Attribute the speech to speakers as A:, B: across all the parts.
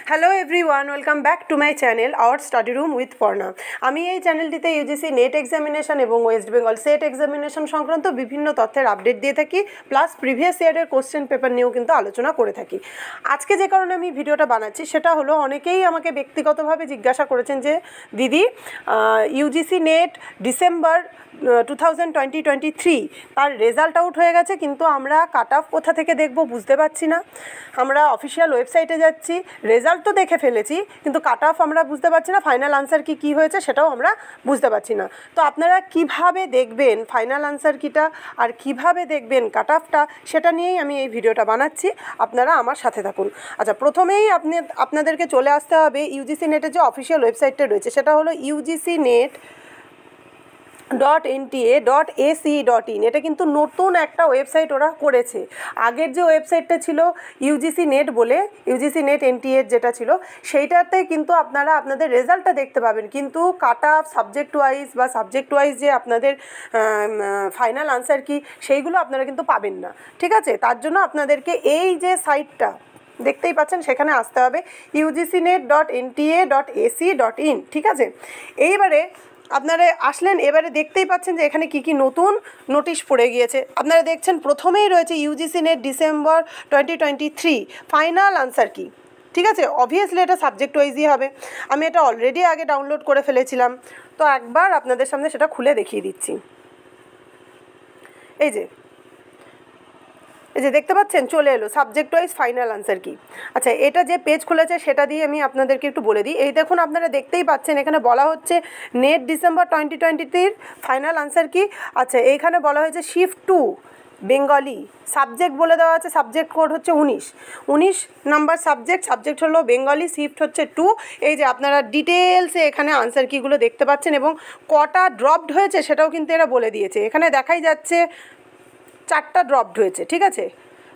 A: Hello everyone, welcome back to my channel hour study room with Parna. আমি এই চ্যানেলটিতে UGC net examination এবং West Bengal set examination সংক্রান্ত বিভিন্ন তথ্যের আপডেট দিয়ে থাকি, প্লাস প্রিভিয়াস ইয়ারের কোশ্চেন পেপার নিয়েও কিন্তু আলোচনা করে থাকি। আজকে যে কারণে আমি ভিডিওটা বানাচ্ছি সেটা হলো, অনেকেই আমাকে ব্যক্তিগতভাবে জিজ্ঞাসা করেছেন যে দিদি, ইউজিসি নেট ডিসেম্বর 2023 তার রেজাল্ট আউট হয়ে গেছে, কিন্তু আমরা কাট অফ কোথা থেকে দেখব বুঝতে পারছি না। আমরা অফিসিয়াল ওয়েবসাইটে যাচ্ছি, রেজাল্ট তো দেখে ফেলেছি, কিন্তু কাট অফ আমরা বুঝতে পারছি না, ফাইনাল আনসার কী হয়েছে সেটাও আমরা বুঝতে পারছি না। তো আপনারা কিভাবে দেখবেন ফাইনাল আনসার কিটা আর কিভাবে দেখবেন কাট অফটা, সেটা নিয়েই আমি এই ভিডিওটা বানাচ্ছি। আপনারা আমার সাথে থাকুন। আচ্ছা, প্রথমেই আপনাদেরকে চলে আসতে হবে ইউজিসি নেটের যে অফিসিয়াল ওয়েবসাইটটা রয়েছে, সেটা হলো UGCNet.NTA.ac.in। এটা কিন্তু নতুন একটা ওয়েবসাইট ওরা করেছে। আগের যে ওয়েবসাইটটা ছিল ইউজিসি নেট বলে, ইউজিসি নেট NTA যেটা ছিল, সেইটাতে কিন্তু আপনারা আপনাদের রেজাল্টটা দেখতে পাবেন, কিন্তু কাট অফ সাবজেক্ট ওয়াইজ যে আপনাদের ফাইনাল আনসার কি, সেইগুলো আপনারা কিন্তু পাবেন না। ঠিক আছে, তার জন্য আপনাদেরকে এই যে সাইটটা দেখতেই পাচ্ছেন সেখানে আসতে হবে, UGCNet.NTA.ac.in। ঠিক আছে, এইবারে আপনারা আসলেন, এবারে দেখতেই পাচ্ছেন যে এখানে কি নতুন নোটিশ পড়ে গিয়েছে। আপনারা দেখছেন প্রথমেই রয়েছে UGC net December 2023 final answer কি। ঠিক আছে, অবভিয়াসলি এটা সাবজেক্ট ওয়াইজই হবে। আমি এটা অলরেডি আগে ডাউনলোড করে ফেলেছিলাম, তো একবার আপনাদের সামনে সেটা খুলে দেখিয়ে দিচ্ছি। এই যে দেখতে পাচ্ছেন চলে এলো সাবজেক্ট ওয়াইজ ফাইনাল আনসার কি। আচ্ছা, এটা যে পেজ খুলেছে সেটা দিয়ে আমি আপনাদেরকে একটু বলে দিই। এই দেখুন, আপনারা দেখতেই পাচ্ছেন এখানে বলা হচ্ছে নেট ডিসেম্বর 2023 ফাইনাল আনসার কি। আচ্ছা, এইখানে বলা হয়েছে শিফট 2 বেঙ্গলি, সাবজেক্ট বলে দেওয়া আছে, সাবজেক্ট কোড হচ্ছে 19 নাম্বার সাবজেক্ট হলো বেঙ্গলি, শিফট হচ্ছে 2। এই যে আপনারা ডিটেলসে এখানে আনসার কিগুলো দেখতে পাচ্ছেন এবং কটা ড্রপড হয়েছে সেটাও কিন্তু এরা বলে দিয়েছে। এখানে দেখাই যাচ্ছে 4টা ড্রপড হয়েছে। ঠিক আছে,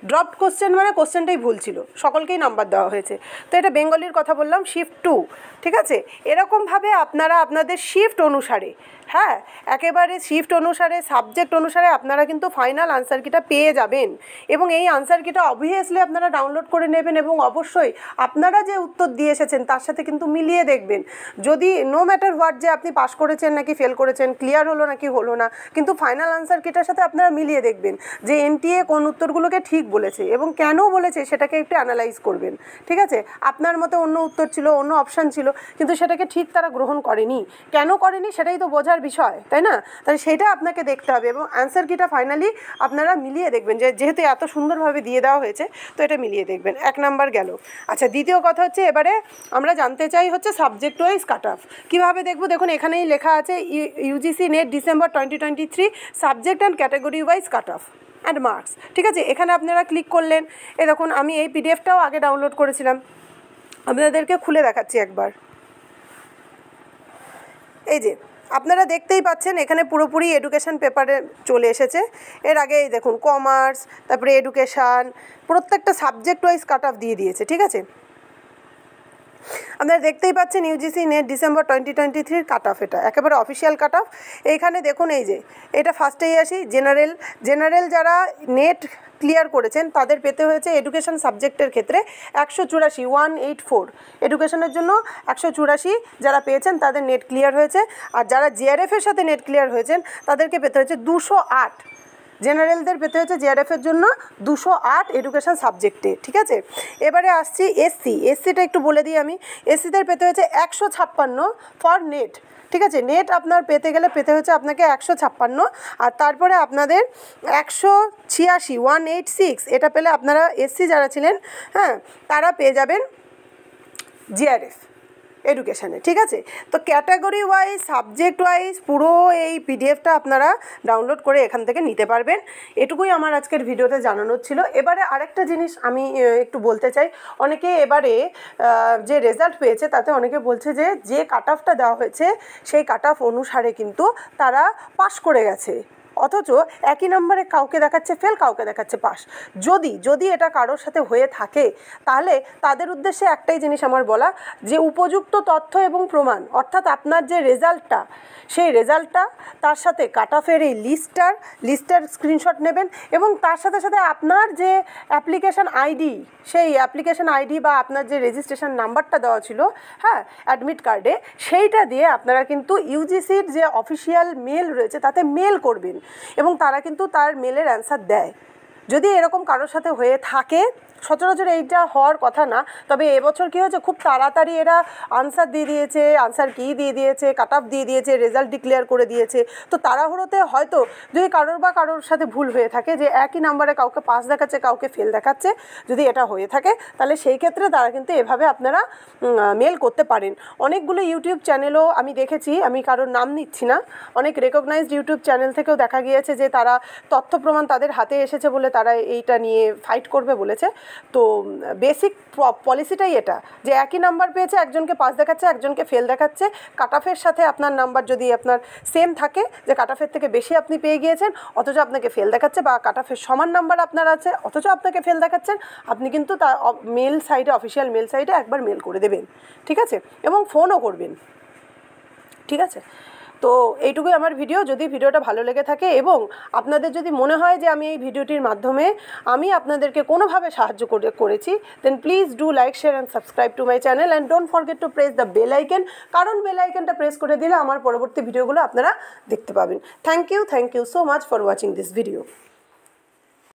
A: ড্রপড কোশ্চেন মানে কোশ্চেনটাই ভুল ছিল, সকলকেই নাম্বার দেওয়া হয়েছে। তো এটা বেঙ্গলির কথা বললাম, শিফট 2। ঠিক আছে, এরকমভাবে আপনারা আপনাদের শিফট অনুসারে, হ্যাঁ, একেবারে শিফট অনুসারে, সাবজেক্ট অনুসারে আপনারা কিন্তু ফাইনাল আনসার কিটা পেয়ে যাবেন। এবং এই আনসার কিটা অবভিয়াসলি আপনারা ডাউনলোড করে নেবেন এবং অবশ্যই আপনারা যে উত্তর দিয়ে এসেছেন তার সাথে কিন্তু মিলিয়ে দেখবেন। যদি নো ম্যাটার হোয়াট যে আপনি পাস করেছেন নাকি ফেল করেছেন, ক্লিয়ার হলো নাকি হলো না, কিন্তু ফাইনাল আনসার কিটার সাথে আপনারা মিলিয়ে দেখবেন যে NTA কোন উত্তরগুলোকে ঠিক বলেছে এবং কেন বলেছে সেটাকে একটু অ্যানালাইজ করবেন। ঠিক আছে, আপনার মতে অন্য উত্তর ছিল, অন্য অপশান ছিল, কিন্তু সেটাকে ঠিক তারা গ্রহণ করেনি। কেন করেনি সেটাই তো বোঝার বিষয়, তাই না? তাহলে সেটা আপনাকে দেখতে হবে এবং অ্যান্সার কিটা ফাইনালি আপনারা মিলিয়ে দেখবেন, যে যেহেতু এত সুন্দরভাবে দিয়ে দেওয়া হয়েছে তো এটা মিলিয়ে দেখবেন। 1 নাম্বার গেল। আচ্ছা, দ্বিতীয় কথা হচ্ছে, এবারে আমরা জানতে চাই হচ্ছে সাবজেক্ট ওয়াইজ কাট অফ কীভাবে দেখব। দেখুন, এখানেই লেখা আছে UGC net December 2023 subject and category wise cut off and marks. ঠিক আছে, এখানে আপনারা ক্লিক করলেন। এই দেখুন, আমি এই PDFটাও আগে ডাউনলোড করেছিলাম, আপনাদেরকে খুলে দেখাচ্ছি একবার। এই যে আপনারা দেখতেই পাচ্ছেন এখানে পুরোপুরি এডুকেশান পেপারে চলে এসেছে। এর আগে এই দেখুন কমার্স, তারপরে এডুকেশান, প্রত্যেকটা সাবজেক্ট ওয়াইজ কাট অফ দিয়ে দিয়েছে। ঠিক আছে, আপনারা দেখতেই পাচ্ছেন UGC net December 2023 cut off, এটা একেবারে অফিসিয়াল কাট অফ। এইখানে দেখুন, এই যে এটা ফার্স্টেই আসি, জেনারেল যারা নেট ক্লিয়ার করেছেন তাদের পেতে হয়েছে এডুকেশন সাবজেক্টের ক্ষেত্রে 184 এডুকেশনের জন্য 184 যারা পেয়েছেন তাদের নেট ক্লিয়ার হয়েছে। আর যারা JRF এর সাথে নেট ক্লিয়ার হয়েছেন তাদেরকে পেতে হয়েছে 208। জেনারেলদের পেতে হচ্ছে JRF-এর জন্য 208 এডুকেশন সাবজেক্টে। ঠিক আছে, এবারে আসছি এসসিটা একটু বলে দিই আমি। এসসিদের পেতে হয়েছে 156 ফর নেট। ঠিক আছে, নেট আপনার পেতে গেলে পেতে হচ্ছে আপনাকে 156, আর তারপরে আপনাদের 186 এটা পেলে আপনারা এসসি যারা ছিলেন, হ্যাঁ, তারা পেয়ে যাবেন JRF এডুকেশানে। ঠিক আছে, তো ক্যাটাগরি ওয়াইজ সাবজেক্ট ওয়াইজ পুরো এই PDFটা আপনারা ডাউনলোড করে এখান থেকে নিতে পারবেন। এটুকুই আমার আজকের ভিডিওতে জানানোর ছিল। এবারে আরেকটা জিনিস আমি একটু বলতে চাই, অনেকে এবারে যে রেজাল্ট পেয়েছে তাতে অনেকে বলছে যে কাট অফটা দেওয়া হয়েছে সেই কাট অফ অনুসারে কিন্তু তারা পাস করে গেছে। অথচ একই নম্বরে কাউকে দেখাচ্ছে ফেল, কাউকে দেখাচ্ছে পাস। যদি এটা কারোর সাথে হয়ে থাকে তাহলে তাদের উদ্দেশ্যে একটাই জিনিস আমার বলা, যে উপযুক্ত তথ্য এবং প্রমাণ, অর্থাৎ আপনার যে রেজাল্টটা, সেই রেজাল্টটা তার সাথে কাট অফের এই লিস্টার স্ক্রিনশট নেবেন, এবং তার সাথে সাথে আপনার যে অ্যাপ্লিকেশান আইডি, সেই অ্যাপ্লিকেশান আইডি বা আপনার যে রেজিস্ট্রেশন নাম্বারটা দেওয়া ছিল, হ্যাঁ, অ্যাডমিট কার্ডে, সেইটা দিয়ে আপনারা কিন্তু ইউজিসির যে অফিসিয়াল মেল রয়েছে তাতে মেল করবেন, এবং তারা কিন্তু তার মেলের অ্যান্সার দেয়। যদি এরকম কারোর সাথে হয়ে থাকে, সচরাচর এইটা হওয়ার কথা না, তবে এবছর কী হয়েছে, খুব তাড়াতাড়ি এরা আনসার দিয়ে দিয়েছে, আনসার কি দিয়ে দিয়েছে, কাট অফ দিয়ে দিয়েছে, রেজাল্ট ডিক্লেয়ার করে দিয়েছে। তো তাড়াহুড়োতে হয়তো যদি কারোর সাথে ভুল হয়ে থাকে, যে একই নাম্বারে কাউকে পাস দেখাচ্ছে, কাউকে ফেল দেখাচ্ছে, যদি এটা হয়ে থাকে, তাহলে সেই ক্ষেত্রে তারা কিন্তু এভাবে আপনারা মেল করতে পারেন। অনেকগুলো ইউটিউব চ্যানেলও আমি দেখেছি, আমি কারোর নাম নিচ্ছি না, অনেক রেকগনাইজড ইউটিউব চ্যানেল থেকেও দেখা গিয়েছে যে তারা তথ্য প্রমাণ তাদের হাতে এসেছে বলে তারা এইটা নিয়ে ফাইট করবে বলেছে। তো বেসিক পলিসিটাই এটা, যে একই নাম্বার পেয়েছে, একজনকে পাস দেখাচ্ছে, একজনকে ফেল দেখাচ্ছে, কাট অফের সাথে আপনার নাম্বার যদি আপনার সেম থাকে, যে কাট অফের থেকে বেশি আপনি পেয়ে গিয়েছেন অথচ আপনাকে ফেল দেখাচ্ছে, বা কাট অফের সমান নাম্বার আপনার আছে অথচ আপনাকে ফেল দেখাচ্ছেন, আপনি কিন্তু তা মেল সাইটে, অফিসিয়াল মেল সাইটে একবার মেল করে দেবেন, ঠিক আছে, এবং ফোনও করবেন, ঠিক আছে। তো এইটুকুই আমার ভিডিও। যদি ভিডিওটা ভালো লেগে থাকে এবং আপনাদের যদি মনে হয় যে আমি এই ভিডিওটির মাধ্যমে আমি আপনাদেরকে কোনোভাবে সাহায্য করেছি, then please do like, share and subscribe to my channel, and don't forget to press the bell icon, কারণ বেল আইকনটা প্রেস করে দিলে আমার পরবর্তী ভিডিওগুলো আপনারা দেখতে পাবেন। Thank you so much for watching this video.